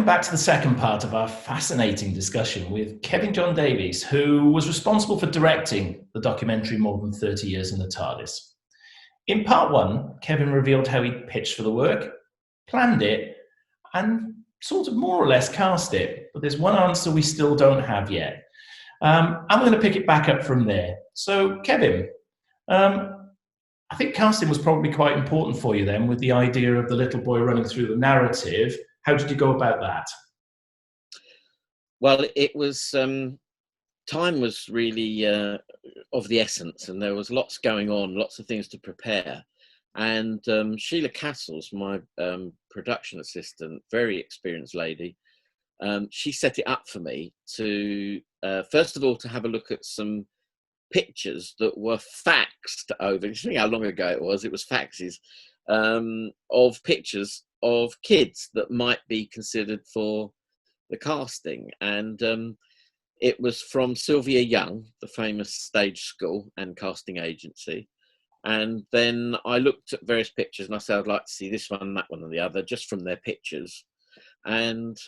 welcome back to the second part of our fascinating discussion with Jon Davies, who was responsible for directing the documentary More Than 30 Years in the TARDIS. In part one, Kevin revealed how he pitched for the work, planned it, and sort of more or less cast it. But there's one answer we still don't have yet. I'm going to pick it back up from there. So, Kevin, I think casting was probably quite important for you then, with the idea of the little boy running through the narrative. How did you go about that? Well, it was time was really of the essence, and there was lots going on, lots of things to prepare. And Sheila Castles, my production assistant, very experienced lady, she set it up for me to, first of all, to have a look at some pictures that were faxed over. You think how long ago it was? It was faxes of pictures of kids that might be considered for the casting. And it was from Sylvia Young, the famous stage school and casting agency. And then I looked at various pictures and I said, I'd like to see this one, that one and the other, just from their pictures. And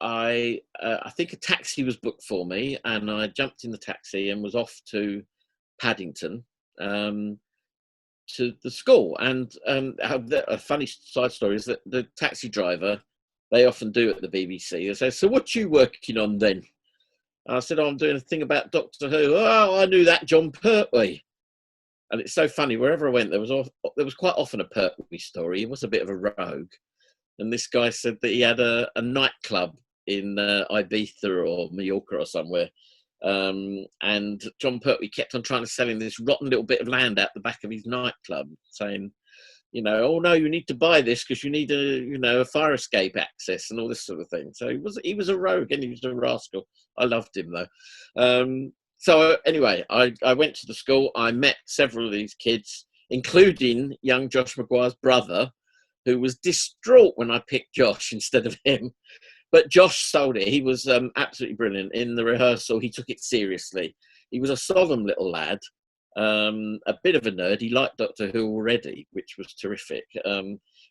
I think a taxi was booked for me, and I jumped in the taxi and was off to Paddington to the school. And a funny side story is that the taxi driver, they often do at the BBC, they say, so what are you working on then? And I said, I'm doing a thing about Doctor Who. Oh, I knew that, John Pertwee. And it's so funny, wherever I went, there was quite often a Pertwee story. He was a bit of a rogue. And this guy said that he had a nightclub in Ibiza or Mallorca or somewhere. And John Pertwee kept on trying to sell him this rotten little bit of land out the back of his nightclub, saying, you know, oh no, you need to buy this because you need a fire escape access and all this sort of thing. So he was a rogue and he was a rascal. I loved him though. So anyway, I went to the school. I met several of these kids, including young Josh Maguire's brother, who was distraught when I picked Josh instead of him. But Josh sold it. He was absolutely brilliant. In the rehearsal, he took it seriously. He was a solemn little lad, a bit of a nerd. He liked Doctor Who already, which was terrific.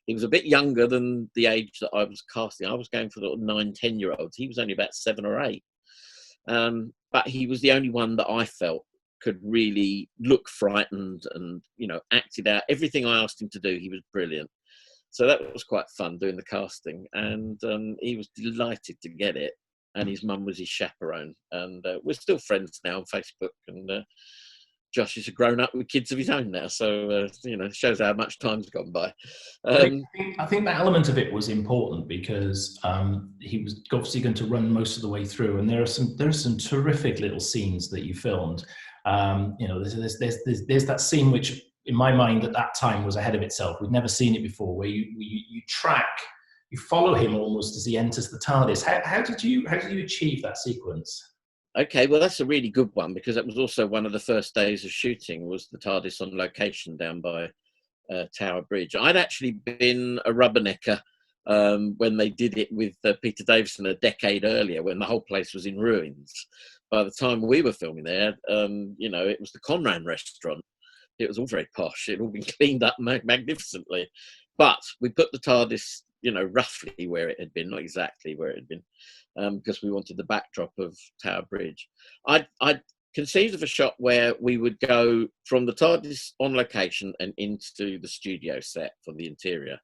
He was a bit younger than the age that I was casting. I was going for the 9-10-year-olds. He was only about 7 or 8. But he was the only one that I felt could really look frightened and, acted out. Everything I asked him to do, he was brilliant. So that was quite fun doing the casting, and he was delighted to get it. And his mum was his chaperone, and we're still friends now on Facebook. And Josh is grown up with kids of his own now, so shows how much time's gone by. I think that element of it was important because he was obviously going to run most of the way through, and there are some terrific little scenes that you filmed. There's that scene which, in my mind, at that time was ahead of itself. We'd never seen it before, where you follow him almost as he enters the TARDIS. How did you achieve that sequence? Okay, well, that's a really good one, because that was also one of the first days of shooting, was the TARDIS on location down by Tower Bridge. I'd actually been a rubbernecker when they did it with Peter Davison a decade earlier, when the whole place was in ruins. By the time we were filming there, it was the Conran restaurant. It was all very posh. It had all been cleaned up magnificently. But we put the TARDIS, roughly where it had been, not exactly where it had been, because we wanted the backdrop of Tower Bridge. I'd conceived of a shot where we would go from the TARDIS on location and into the studio set for the interior.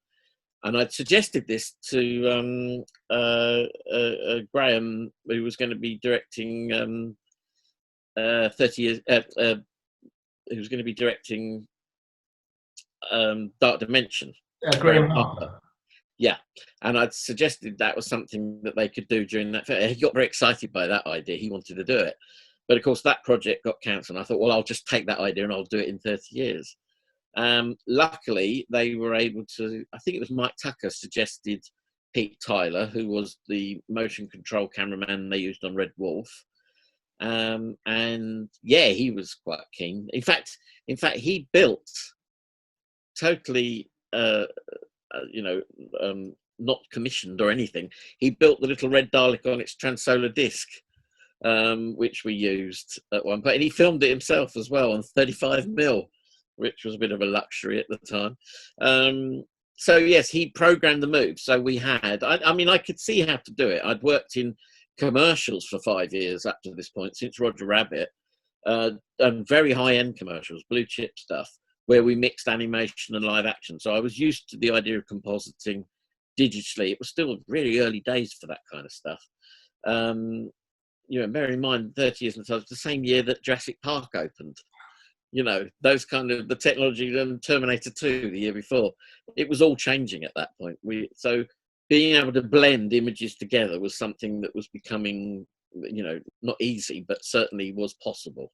And I'd suggested this to Graham, who was going to be directing 30 years... who was going to be directing Dark Dimension. Graham Harper. Yeah, and I'd suggested that was something that they could do during that film. He got very excited by that idea. He wanted to do it. But of course, that project got cancelled. I thought, well, I'll just take that idea and I'll do it in 30 years. Luckily, they were able to, I think it was Mike Tucker suggested Pete Tyler, who was the motion control cameraman they used on Red Wolf. And yeah, he was quite keen. In fact, he built totally, not commissioned or anything. He built the little red Dalek on its transsolar disc, which we used at one point. And he filmed it himself as well on 35mm, which was a bit of a luxury at the time. So yes, he programmed the move. So we had, I mean, I could see how to do it. I'd worked in commercials for 5 years up to this point, since Roger Rabbit, and very high-end commercials, blue chip stuff, where we mixed animation and live action. So I was used to the idea of compositing digitally. It was still really early days for that kind of stuff. You know, bear in mind, 30 years ago, it was the same year that Jurassic Park opened. You know, those kind of, the technology, and Terminator 2 the year before, it was all changing at that point. So being able to blend images together was something that was becoming, you know, not easy, but certainly was possible.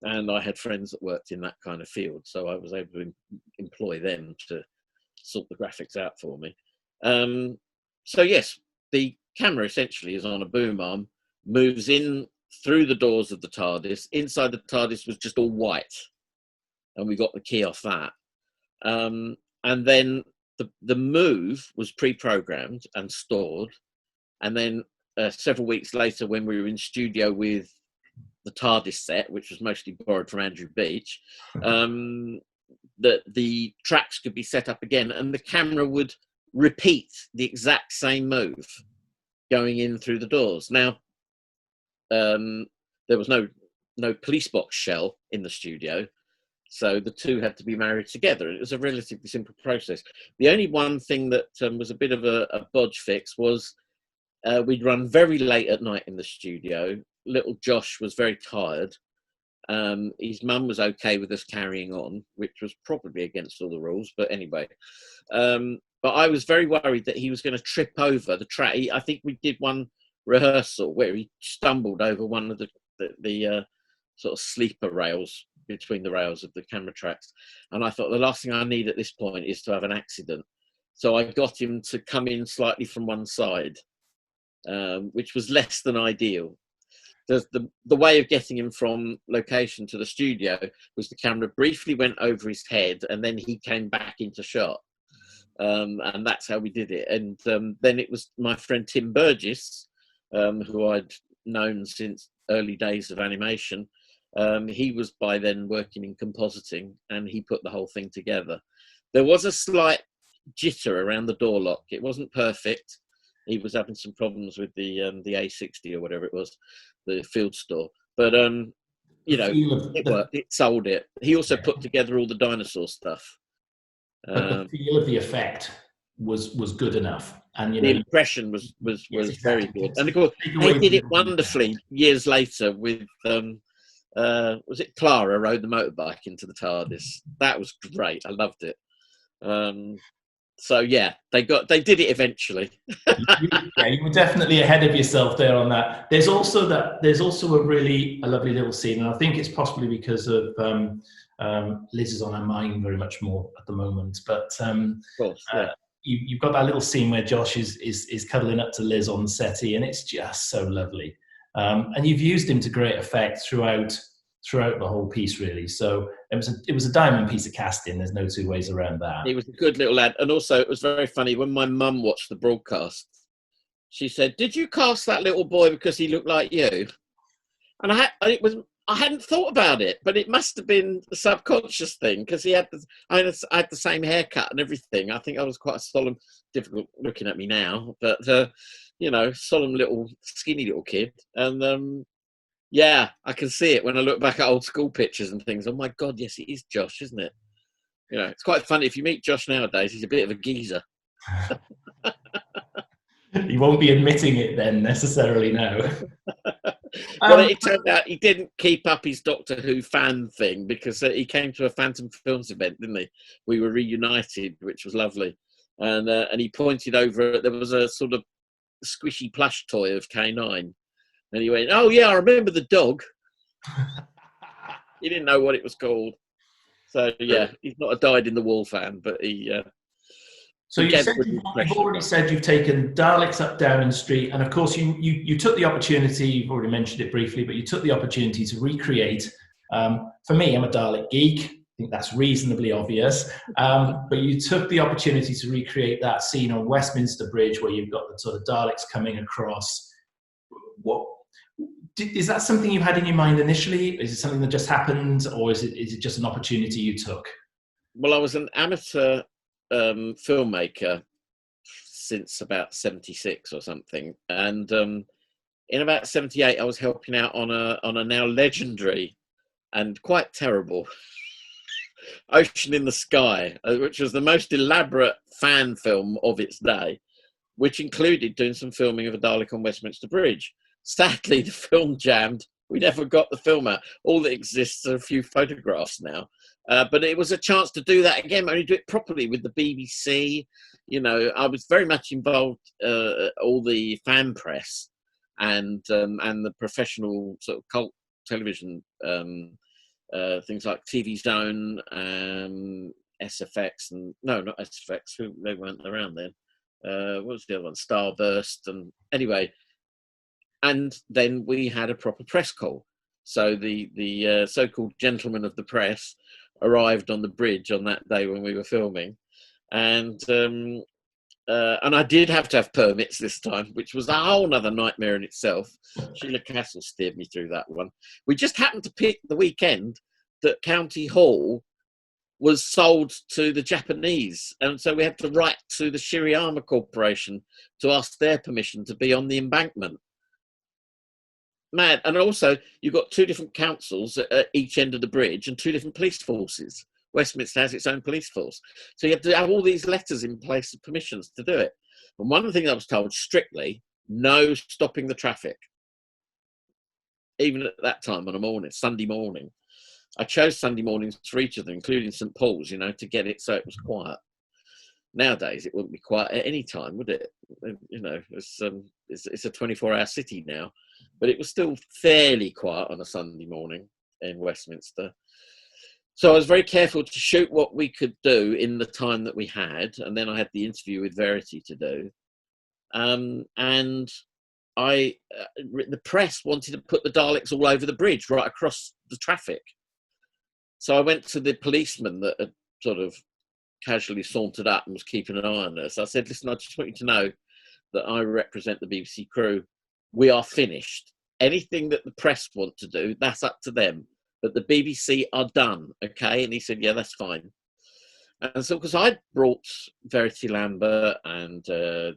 And I had friends that worked in that kind of field, so I was able to employ them to sort the graphics out for me. So yes, the camera essentially is on a boom arm, moves in through the doors of the TARDIS. Inside the TARDIS was just all white, and we got the key off that. And then the move was pre-programmed and stored. And then several weeks later, when we were in studio with the TARDIS set, which was mostly borrowed from Andrew Beach, the tracks could be set up again, and the camera would repeat the exact same move going in through the doors. Now, there was no police box shell in the studio, so the two had to be married together. It was a relatively simple process. The only one thing that was a bit of a bodge fix was we'd run very late at night in the studio. Little Josh was very tired. His mum was okay with us carrying on, which was probably against all the rules, but anyway. But I was very worried that he was going to trip over the track. I think we did one rehearsal where he stumbled over one of the sort of sleeper rails between the rails of the camera tracks. And I thought, the last thing I need at this point is to have an accident. So I got him to come in slightly from one side, which was less than ideal. The way of getting him from location to the studio was the camera briefly went over his head, and then he came back into shot. And that's how we did it. And then it was my friend Tim Burgess, who I'd known since early days of animation. He was by then working in compositing, and he put the whole thing together. There was a slight jitter around the door lock. It wasn't perfect. He was having some problems with the A60 or whatever it was, the field store. But you know, it worked. It sold it. He also put together all the dinosaur stuff. But the feel of the effect was good enough, and you know, the impression was very good. And of course, they did it wonderfully years later with was it Clara rode the motorbike into the TARDIS? That was great. I loved it. So yeah, they did it eventually. Yeah, you were definitely ahead of yourself there on that. There's also a lovely little scene, and I think it's possibly because of Liz is on our mind very much more at the moment. But of course, yeah. You've got that little scene where Josh is cuddling up to Liz on the settee, and it's just so lovely. And you've used him to great effect throughout the whole piece, really. So it was a diamond piece of casting. There's no two ways around that. He was a good little lad. And also, it was very funny when my mum watched the broadcast. She said, "Did you cast that little boy because he looked like you?" And I hadn't thought about it, but it must have been a subconscious thing, because I had the same haircut and everything. I think I was quite a solemn, difficult looking at me now, but you know, solemn little skinny little kid. And yeah, I can see it when I look back at old school pictures and things. Oh my God, yes, it is Josh, isn't it? You know, it's quite funny. If you meet Josh nowadays, he's a bit of a geezer. He won't be admitting it then necessarily, no. Well, it turned out he didn't keep up his Doctor Who fan thing, because he came to a Fantom Films event, didn't he? We were reunited, which was lovely. And he pointed over, there was a sort of squishy plush toy of K9. And he went, "Oh, yeah, I remember the dog." He didn't know what it was called. So, yeah, he's not a dyed-in-the-wall fan, but he... So you've already said you've taken Daleks up Downing Street, and of course you took the opportunity, you've already mentioned it briefly, but you took the opportunity to recreate, for me, I'm a Dalek geek, I think that's reasonably obvious, but you took the opportunity to recreate that scene on Westminster Bridge where you've got the sort of Daleks coming across. Is that something you had in your mind initially? Is it something that just happened, or is it just an opportunity you took? Well, I was an amateur filmmaker since about 76 or something, and in about 78 I was helping out on a now legendary and quite terrible Ocean in the Sky, which was the most elaborate fan film of its day, which included doing some filming of a Dalek on Westminster Bridge. Sadly, the film jammed. We never got the film out. All that exists are a few photographs now. But it was a chance to do that again, only do it properly with the BBC. You know, I was very much involved, all the fan press and the professional sort of cult television things like TV Zone, SFX, and no, not SFX. They weren't around then. What was the other one? Starburst, and anyway. And then we had a proper press call. So the so-called gentlemen of the press arrived on the bridge on that day when we were filming, and I did have to have permits this time, which was a whole other nightmare in itself. Sheila Castle steered me through that one. We just happened to pick the weekend that County Hall was sold to the Japanese, and so we had to write to the Shiriyama Corporation to ask their permission to be on the embankment. Mad. And also, you've got two different councils at each end of the bridge and two different police forces. Westminster has its own police force. So you have to have all these letters in place of permissions to do it. And one of the things I was told strictly, no stopping the traffic. Even at that time on a morning, Sunday morning. I chose Sunday mornings for each of them, including St. Paul's, you know, to get it so it was quiet. Nowadays, it wouldn't be quiet at any time, would it? You know, it's a 24-hour city now. But it was still fairly quiet on a Sunday morning in Westminster. So I was very careful to shoot what we could do in the time that we had. And then I had the interview with Verity to do. And the press wanted to put the Daleks all over the bridge, right across the traffic. So I went to the policeman that had sort of casually sauntered up and was keeping an eye on us. I said, listen, I just want you to know that I represent the BBC crew. We are finished. Anything that the press want to do, that's up to them. But the BBC are done, okay? And he said, yeah, that's fine. And so, because I'd brought Verity Lambert and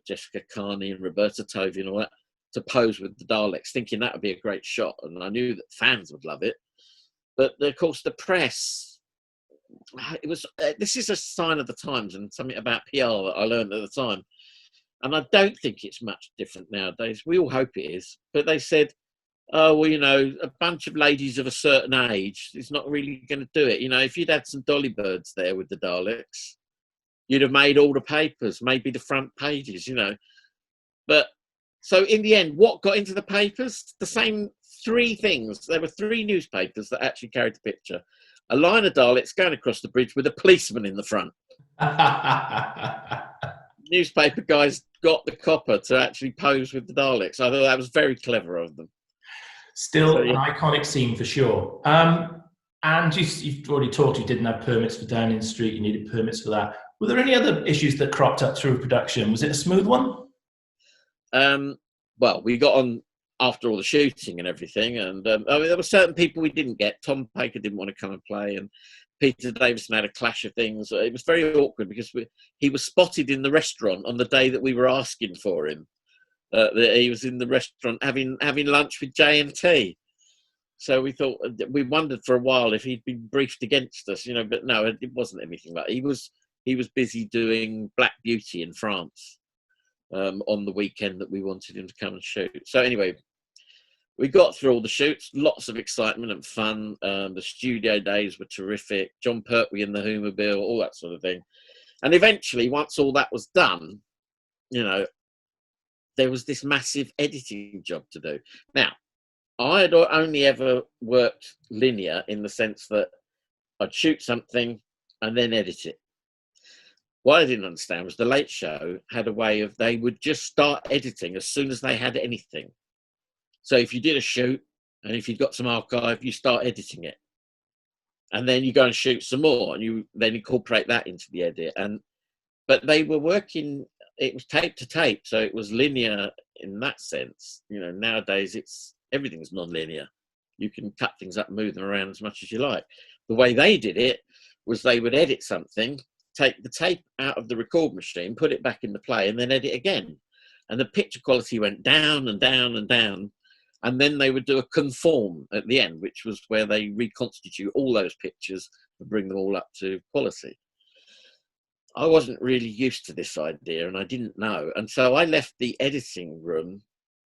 Jessica Carney and Roberta Tovey and all that to pose with the Daleks, thinking that would be a great shot. And I knew that fans would love it. But, of course, the press, it was. This is a sign of the times and something about PR that I learned at the time. And I don't think it's much different nowadays. We all hope it is. But they said, oh, well, you know, a bunch of ladies of a certain age is not really going to do it. You know, if you'd had some dolly birds there with the Daleks, you'd have made all the papers, maybe the front pages, you know. But so in the end, what got into the papers? The same three things. There were three newspapers that actually carried the picture. A line of Daleks going across the bridge with a policeman in the front. Newspaper guys got the copper to actually pose with the Daleks. I thought that was very clever of them. Still an iconic scene for sure. And you've already talked, you didn't have permits for Downing Street, you needed permits for that. Were there any other issues that cropped up through production? Was it a smooth one? Well, we got on after all the shooting and everything. And I mean, there were certain people we didn't get. Tom Baker didn't want to come and play. And Peter Davison had a clash of things. It was very awkward because he was spotted in the restaurant on the day that we were asking for him. He was in the restaurant having lunch with J&T. So we wondered for a while if he'd been briefed against us, you know, but no, it wasn't anything like that. He was busy doing Black Beauty in France on the weekend that we wanted him to come and shoot. So anyway, we got through all the shoots, lots of excitement and fun. The studio days were terrific. John Pertwee in the Whomobile, all that sort of thing. And eventually, once all that was done, you know, there was this massive editing job to do. Now, I had only ever worked linear in the sense that I'd shoot something and then edit it. What I didn't understand was the Late Show had a way of, they would just start editing as soon as they had anything. So if you did a shoot and if you'd got some archive, you start editing it. And then you go and shoot some more and you then incorporate that into the edit. But they were working, it was tape to tape, so it was linear in that sense. You know, nowadays everything's non-linear. You can cut things up and move them around as much as you like. The way they did it was they would edit something take the tape out of the record machine, put it back in the play, and then edit again. And the picture quality went down and down and down. And then they would do a conform at the end, which was where they reconstitute all those pictures and bring them all up to quality. I wasn't really used to this idea, and I didn't know. And so I left the editing room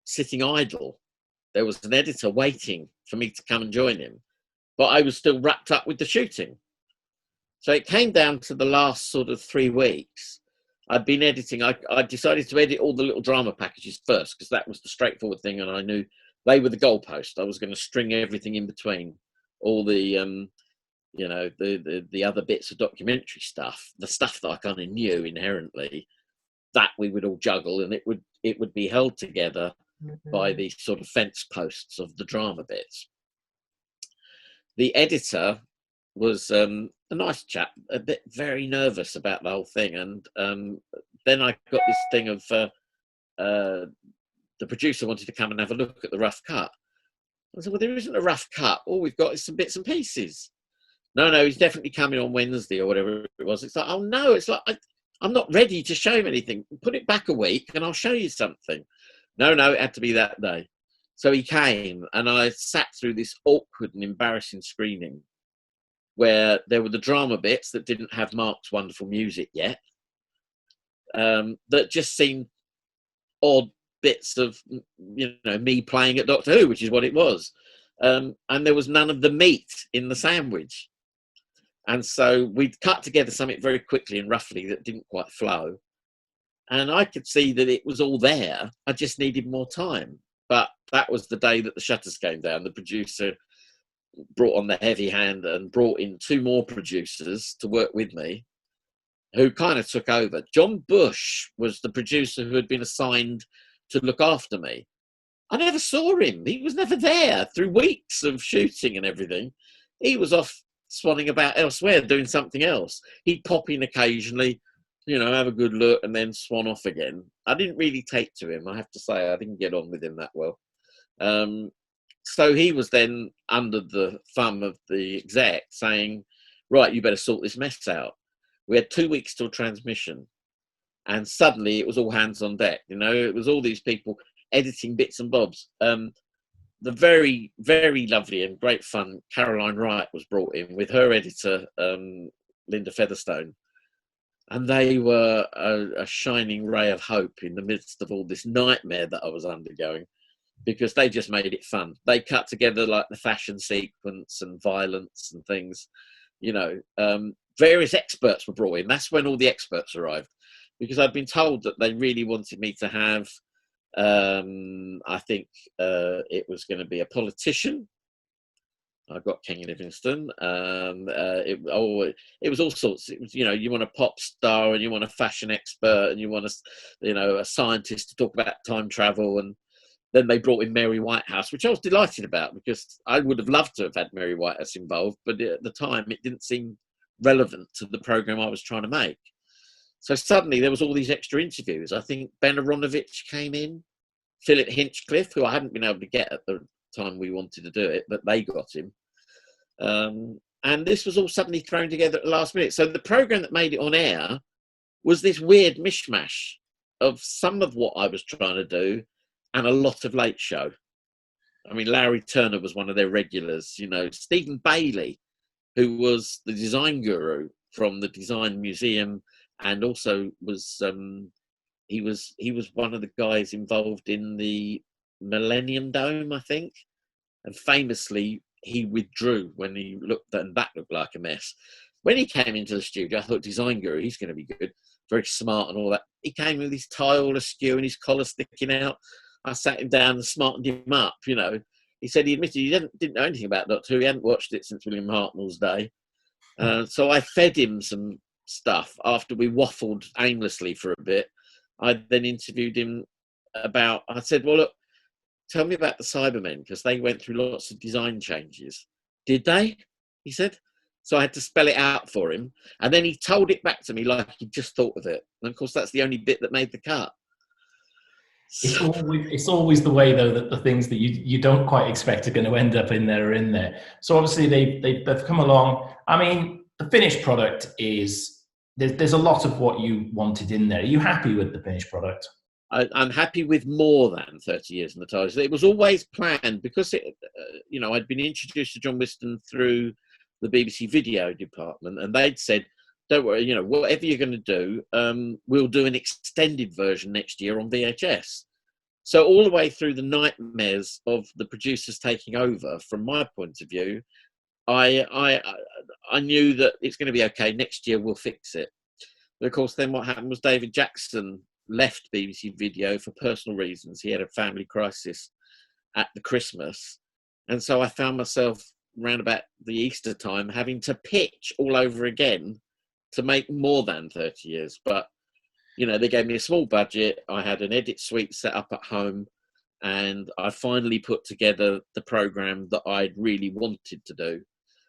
sitting idle. There was an editor waiting for me to come and join him, but I was still wrapped up with the shooting. So it came down to the last sort of 3 weeks. I'd been editing. I decided to edit all the little drama packages first, because that was the straightforward thing, and I knew they were the goalpost. I was going to string everything in between, all the the other bits of documentary stuff, the stuff that I kind of knew inherently, that we would all juggle, and it would be held together by these sort of fence posts of the drama bits. The editor was a nice chap, a bit very nervous about the whole thing, and then I got this thing of the producer wanted to come and have a look at the rough cut. I said, well, there isn't a rough cut. All we've got is some bits and pieces. No, he's definitely coming on Wednesday or whatever it was. It's like, oh no, it's like, I'm not ready to show him anything. Put it back a week and I'll show you something. No, it had to be that day. So he came, and I sat through this awkward and embarrassing screening where there were the drama bits that didn't have Mark's wonderful music yet, that just seemed odd bits of, me playing at Doctor Who, which is what it was. And there was none of the meat in the sandwich. And so we'd cut together something very quickly and roughly that didn't quite flow. And I could see that it was all there. I just needed more time. But that was the day that the shutters came down. The producer brought on the heavy hand and brought in 2 more producers to work with me, who kind of took over. John Bush was the producer who had been assigned to look after me. I never saw him. He was never there through weeks of shooting and everything. He was off swanning about elsewhere, doing something else. He'd pop in occasionally, have a good look and then swan off again. I didn't really take to him, I have to say. I didn't get on with him that well. So he was then under the thumb of the exec saying, right, you better sort this mess out. We had 2 weeks till transmission. And suddenly it was all hands on deck. It was all these people editing bits and bobs. The very, very lovely and great fun Caroline Wright was brought in with her editor, Linda Featherstone. And they were a shining ray of hope in the midst of all this nightmare that I was undergoing, because they just made it fun. They cut together like the fashion sequence and violence and things. Various experts were brought in. That's when all the experts arrived, because I'd been told that they really wanted me to have, I think it was going to be a politician. I got King Livingstone. It was all sorts. It was, you want a pop star, and you want a fashion expert, and you want a scientist to talk about time travel. And then they brought in Mary Whitehouse, which I was delighted about, because I would have loved to have had Mary Whitehouse involved, but at the time it didn't seem relevant to the program I was trying to make. So suddenly there was all these extra interviews. I think Ben Aronovich came in, Philip Hinchcliffe, who I hadn't been able to get at the time we wanted to do it, but they got him. And this was all suddenly thrown together at the last minute. So the program that made it on air was this weird mishmash of some of what I was trying to do and a lot of Late Show. I mean, Larry Turner was one of their regulars. Stephen Bailey, who was the design guru from the Design Museum, and also was he was one of the guys involved in the Millennium Dome, I think, and famously he withdrew when he looked, and that looked like a mess. When he came into the studio, I thought, design guru, he's going to be good, very smart and all that. He came with his tie all askew and his collar sticking out. I sat him down and smartened him up. He said he admitted he didn't know anything about Doctor Who. He hadn't watched it since William Hartnell's day. So I fed him some stuff after we waffled aimlessly for a bit. I then interviewed him about, I said, well, look, tell me about the Cybermen, because they went through lots of design changes. Did they? He said. So I had to spell it out for him. And then he told it back to me like he just thought of it. And of course, that's the only bit that made the cut. It's always the way, though, that the things that you don't quite expect are going to end up in there are in there. So obviously they've come along. I mean, the finished product is there's a lot of what you wanted in there. Are you happy with the finished product? I'm happy with more than 30 years in the TARDIS. It was always planned because I'd been introduced to John Whiston through the BBC video department, and they'd said, "Don't worry, whatever you're going to do, we'll do an extended version next year on VHS." So all the way through the nightmares of the producers taking over, from my point of view, I knew that it's going to be okay. Next year we'll fix it. But of course, then what happened was David Jackson left BBC Video for personal reasons. He had a family crisis at the Christmas. And so I found myself round about the Easter time having to pitch all over again to make more than 30 years. But, they gave me a small budget. I had an edit suite set up at home, and I finally put together the program that I'd really wanted to do.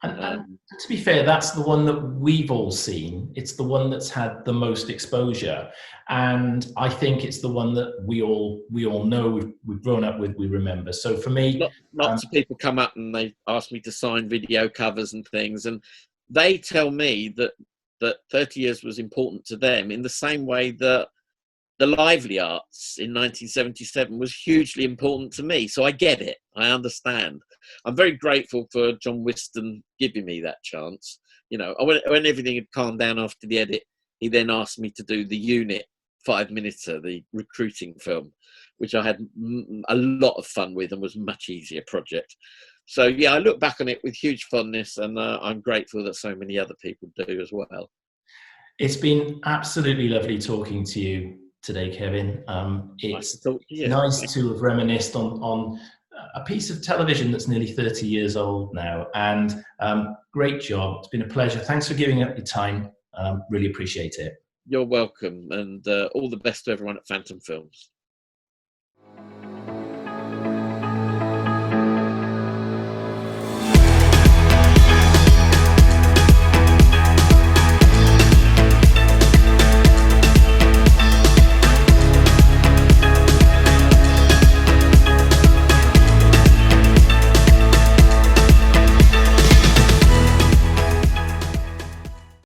And to be fair, that's the one that we've all seen. It's the one that's had the most exposure, and I think it's the one that we all know, we've grown up with, we remember. So for me, lots of people come up and they ask me to sign video covers and things, and they tell me that 30 years was important to them in the same way that the Lively Arts in 1977 was hugely important to me. So I get it. I understand. I'm very grateful for John Whiston giving me that chance. When everything had calmed down after the edit, he then asked me to do the Unit 5-minuter, the recruiting film, which I had a lot of fun with and was a much easier project. So, yeah, I look back on it with huge fondness, and I'm grateful that so many other people do as well. It's been absolutely lovely talking to you today, Kevin. It's nice to have reminisced on a piece of television that's nearly 30 years old now, and great job. It's been a pleasure. Thanks for giving up your time. Really appreciate it. You're welcome, and all the best to everyone at Fantom Films.